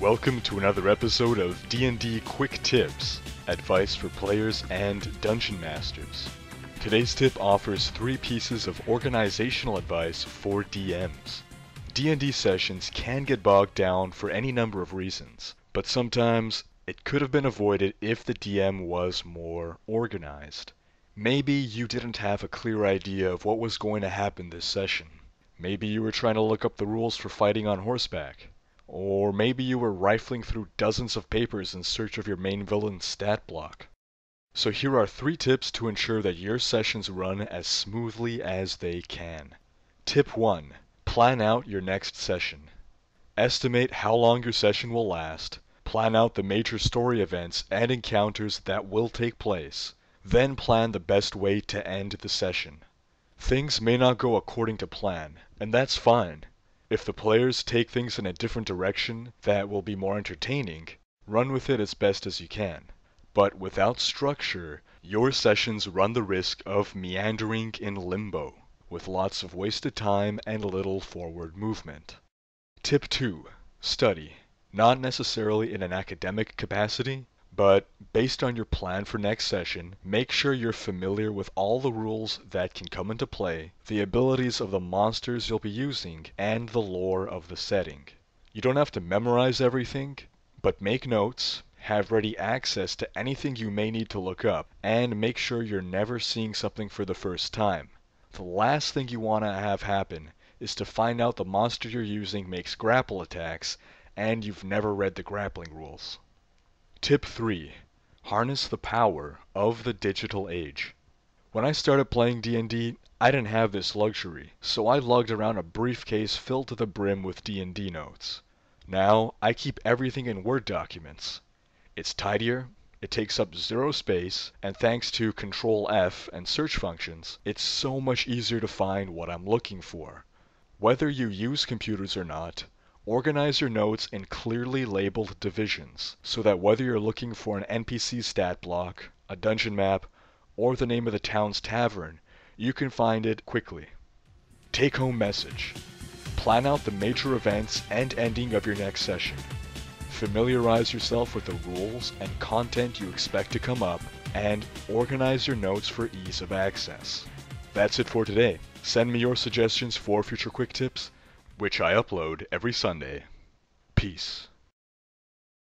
Welcome to another episode of D&D Quick Tips, advice for players and dungeon masters. Today's tip offers 3 pieces of organizational advice for DMs. D&D sessions can get bogged down for any number of reasons, but sometimes it could have been avoided if the DM was more organized. Maybe you didn't have a clear idea of what was going to happen this session. Maybe you were trying to look up the rules for fighting on horseback. Or maybe you were rifling through dozens of papers in search of your main villain's stat block. So here are 3 tips to ensure that your sessions run as smoothly as they can. Tip 1. Plan out your next session. Estimate how long your session will last. Plan out the major story events and encounters that will take place. Then plan the best way to end the session. Things may not go according to plan, and that's fine. If the players take things in a different direction that will be more entertaining, run with it as best as you can. But without structure, your sessions run the risk of meandering in limbo, with lots of wasted time and little forward movement. Tip 2. Study. Not necessarily in an academic capacity, but based on your plan for next session, make sure you're familiar with all the rules that can come into play, the abilities of the monsters you'll be using, and the lore of the setting. You don't have to memorize everything, but make notes, have ready access to anything you may need to look up, and make sure you're never seeing something for the first time. The last thing you want to have happen is to find out the monster you're using makes grapple attacks, and you've never read the grappling rules. Tip 3. Harness the power of the digital age. When I started playing D&D, I didn't have this luxury, so I lugged around a briefcase filled to the brim with D&D notes. Now, I keep everything in Word documents. It's tidier, it takes up 0 space, and thanks to Control F and search functions, it's so much easier to find what I'm looking for. Whether you use computers or not, organize your notes in clearly labeled divisions, so that whether you're looking for an NPC stat block, a dungeon map, or the name of the town's tavern, you can find it quickly. Take-home message. Plan out the major events and ending of your next session. Familiarize yourself with the rules and content you expect to come up, and organize your notes for ease of access. That's it for today. Send me your suggestions for future quick tips, which I upload every Sunday. Peace.